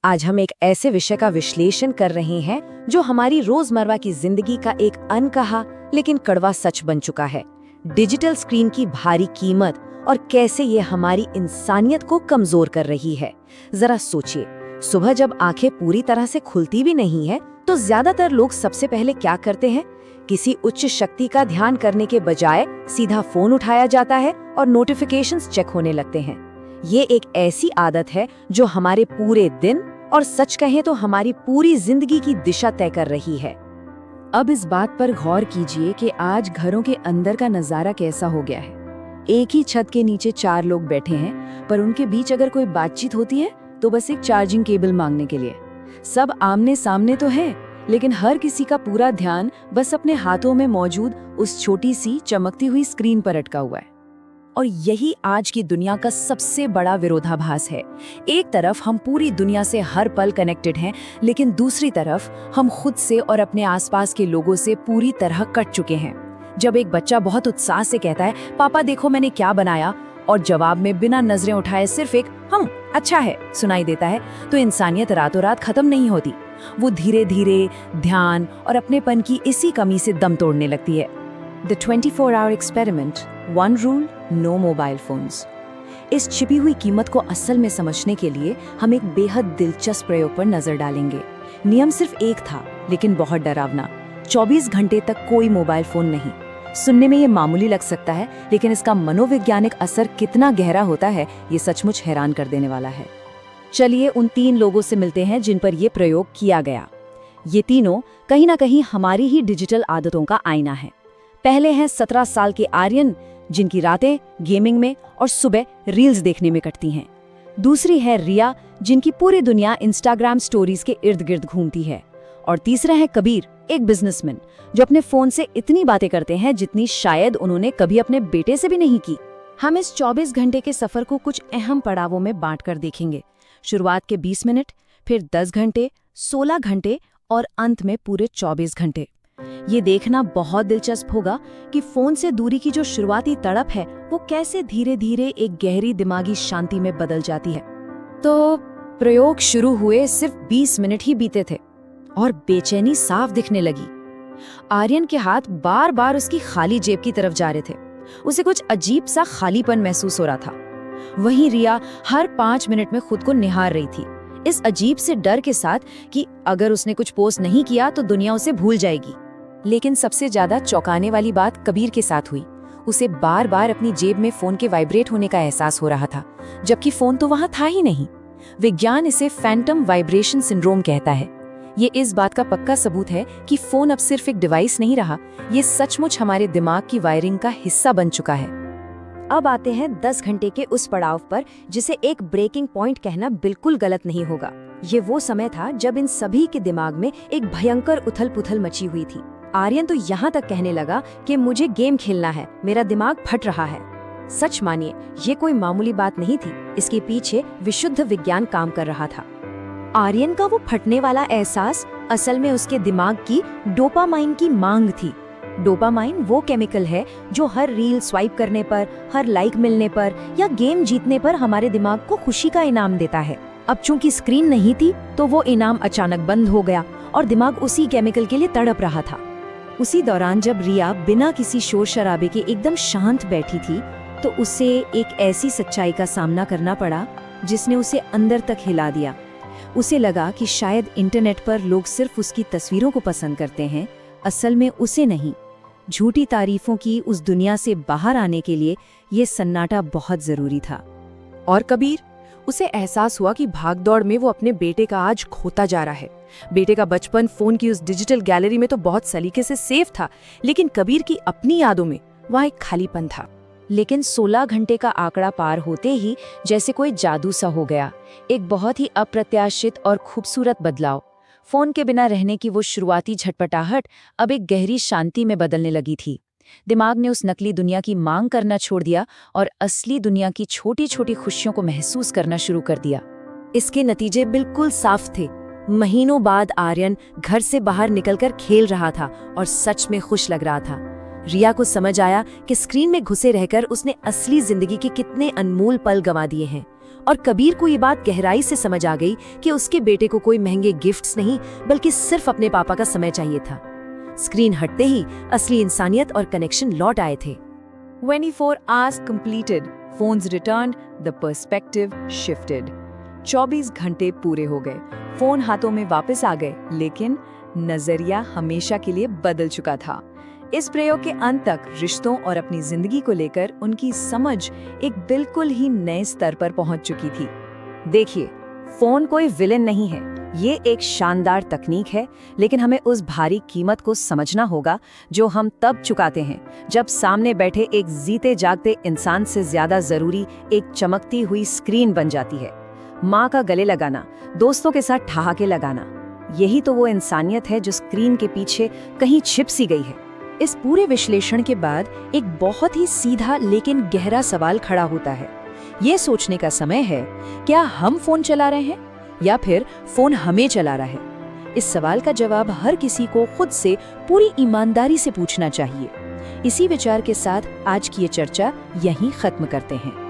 आज हम एक ऐसे विषय का विश्लेषण कर रहे हैं जो हमारी रोजमर्रा की जिंदगी का एक अनकहा लेकिन कड़वा सच बन चुका है। डिजिटल स्क्रीन की भारी कीमत और कैसे ये हमारी इंसानियत को कमजोर कर रही है। जरा सोचिए, सुबह जब आंखें पूरी तरह से खुलती भी नहीं है तो ज्यादातर लोग सबसे पहले क्या करते हैं? किसी उच्च शक्ति का ध्यान करने के बजाय सीधा फोन उठाया जाता है और नोटिफिकेशंस चेक होने लगते हैं। ये एक ऐसी आदत है जो हमारे पूरे दिन और सच कहें तो हमारी पूरी जिंदगी की दिशा तय कर रही है। अब इस बात पर गौर कीजिए कि आज घरों के अंदर का नजारा कैसा हो गया है। एक ही छत के नीचे 4 लोग बैठे हैं, पर उनके बीच अगर कोई बातचीत होती है तो बस एक चार्जिंग केबल मांगने के लिए। सब आमने सामने तो है, लेकिन हर किसी का पूरा ध्यान बस अपने हाथों में मौजूद उस छोटी सी चमकती हुई स्क्रीन पर अटका हुआ है। और यही आज की दुनिया का सबसे बड़ा विरोधाभास है। एक तरफ हम पूरी दुनिया से हर पल कनेक्टेड हैं, लेकिन दूसरी तरफ हम खुद से और अपने आसपास के लोगों से पूरी तरह कट चुके हैं। जब एक बच्चा बहुत उत्साह से कहता है, पापा देखो मैंने क्या बनाया, और जवाब में बिना नजरें उठाए सिर्फ एक अच्छा है सुनाई देता है, तो इंसानियत रातों रात खत्म नहीं होती। वो धीरे धीरे ध्यान और अपनेपन की इसी कमी से दम तोड़ने लगती है। The 24-hour experiment, one rule, no mobile phones। इस छिपी हुई कीमत को असल में समझने के लिए हम एक बेहद दिलचस्प प्रयोग पर नजर डालेंगे। नियम सिर्फ एक था, लेकिन बहुत डरावना। 24 घंटे तक कोई मोबाइल फोन नहीं। सुनने में ये मामूली लग सकता है, लेकिन इसका मनोवैज्ञानिक असर कितना गहरा होता है, ये सचमुच हैरान कर देने वाला है। चलिए उन 3 लोगों से मिलते हैं जिन पर यह प्रयोग किया गया। ये तीनों कहीं ना कहीं हमारी ही डिजिटल आदतों का आईना है। पहले हैं 17 साल के आर्यन, जिनकी रातें गेमिंग में और सुबह रील्स देखने में कटती हैं। दूसरी है रिया, जिनकी पूरी दुनिया इंस्टाग्राम स्टोरीज के इर्द गिर्द घूमती है। और तीसरा है कबीर, एक बिजनेसमैन जो अपने फोन से इतनी बातें करते हैं जितनी शायद उन्होंने कभी अपने बेटे से भी नहीं की। हम इस 24 घंटे के सफर को कुछ अहम पड़ावों में बांटकर देखेंगे। शुरुआत के 20 मिनट, फिर 10 घंटे, 16 घंटे और अंत में पूरे 24 घंटे। ये देखना बहुत दिलचस्प होगा कि फोन से दूरी की जो शुरुआती तड़प है वो कैसे धीरे धीरे एक गहरी दिमागी शांति में बदल जाती है। तो प्रयोग शुरू हुए सिर्फ 20 मिनट ही बीते थे और बेचैनी साफ दिखने लगी। आर्यन के हाथ बार बार उसकी खाली जेब की तरफ जा रहे थे। उसे कुछ अजीब सा खालीपन महसूस हो रहा था। वहीं रिया हर 5 मिनट में खुद को निहार रही थी, इस अजीब से डर के साथ कि अगर उसने कुछ पोस्ट नहीं किया तो दुनिया उसे भूल जाएगी। लेकिन सबसे ज्यादा चौंकाने वाली बात कबीर के साथ हुई। उसे बार बार अपनी जेब में फोन के वाइब्रेट होने का एहसास हो रहा था, जबकि फोन तो वहां था ही नहीं। विज्ञान इसे फैंटम वाइब्रेशन सिंड्रोम कहता है। ये इस बात का पक्का सबूत है कि फोन अब सिर्फ एक डिवाइस नहीं रहा, ये सचमुच हमारे दिमाग की वायरिंग का हिस्सा बन चुका है। अब आते हैं 10 घंटे के उस पड़ाव पर जिसे एक ब्रेकिंग पॉइंट कहना बिल्कुल गलत नहीं होगा। ये वो समय था जब इन सभी के दिमाग में एक भयंकर उथल पुथल मची हुई थी। आर्यन तो यहाँ तक कहने लगा कि मुझे गेम खेलना है, मेरा दिमाग फट रहा है। सच मानिए, ये कोई मामूली बात नहीं थी, इसके पीछे विशुद्ध विज्ञान काम कर रहा था। आर्यन का वो फटने वाला एहसास असल में उसके दिमाग की डोपामाइन की मांग थी। डोपामाइन वो केमिकल है जो हर रील स्वाइप करने पर, हर लाइक मिलने पर या गेम जीतने पर हमारे दिमाग को खुशी का इनाम देता है। अब चूंकि स्क्रीन नहीं थी तो वो इनाम अचानक बंद हो गया और दिमाग उसी केमिकल के लिए तड़प रहा था। उसी दौरान जब रिया बिना किसी शोर शराबे के एकदम शांत बैठी थी तो उसे एक ऐसी सच्चाई का सामना करना पड़ा जिसने उसे अंदर तक हिला दिया। उसे लगा कि शायद इंटरनेट पर लोग सिर्फ उसकी तस्वीरों को पसंद करते हैं, असल में उसे नहीं। झूठी तारीफों की उस दुनिया से बाहर आने के लिए ये सन्नाटा बहुत जरूरी था। और कबीर, उसे एहसास हुआ कि भागदौड़ में वो अपने बेटे का आज खोता जा रहा है। बेटे का बचपन फोन की उस डिजिटल गैलरी में तो बहुत सलीके से सेफ था, लेकिन कबीर की अपनी यादों में वहाँ एक खालीपन था। लेकिन 16 घंटे का आंकड़ा पार होते ही जैसे कोई जादू सा हो गया। एक बहुत ही अप्रत्याशित और खूबसूरत बदलाव। फोन के बिना रहने की वो शुरुआती झटपटाहट अब एक गहरी शांति में बदलने लगी थी। दिमाग ने उस नकली दुनिया की मांग करना छोड़ दिया और असली दुनिया की छोटी छोटी खुशियों को महसूस करना शुरू कर दिया। इसके नतीजे बिल्कुल साफ थे। महीनों बाद आर्यन घर से बाहर निकलकर खेल रहा था और सच में खुश लग रहा था। रिया को समझ आया कि स्क्रीन में घुसे रहकर उसने असली जिंदगी के कितने अनमोल पल गंवा दिए हैं और कबीर को ये बात गहराई से समझ आ गई कि उसके बेटे को कोई महंगे गिफ्ट्स नहीं बल्कि सिर्फ अपने पापा का समय चाहिए था। स्क्रीन हटते ही असली इंसानियत और कनेक्शन लौट आए थे। 24 hours completed, phones returned, the perspective shifted. 24 घंटे पूरे हो गए, फोन हाथों में वापस आ गए, लेकिन नजरिया हमेशा के लिए बदल चुका था। इस प्रयोग के अंत तक रिश्तों और अपनी जिंदगी को लेकर उनकी समझ एक बिल्कुल ही नए स्तर पर पहुंच चुकी थी। देखिए, फोन कोई विलेन नहीं है, ये एक शानदार तकनीक है, लेकिन हमें उस भारी कीमत को समझना होगा जो हम तब चुकाते हैं जब सामने बैठे एक जीते जागते इंसान से ज्यादा जरूरी एक चमकती हुई स्क्रीन बन जाती है। माँ का गले लगाना, दोस्तों के साथ ठहाके लगाना, यही तो वो इंसानियत है जो स्क्रीन के पीछे कहीं छिप सी गई है। इस पूरे विश्लेषण के बाद एक बहुत ही सीधा लेकिन गहरा सवाल खड़ा होता है। ये सोचने का समय है, क्या हम फोन चला रहे हैं या फिर फोन हमें चला रहा है? इस सवाल का जवाब हर किसी को खुद से पूरी ईमानदारी से पूछना चाहिए। इसी विचार के साथ आज की ये चर्चा यहीं खत्म करते हैं।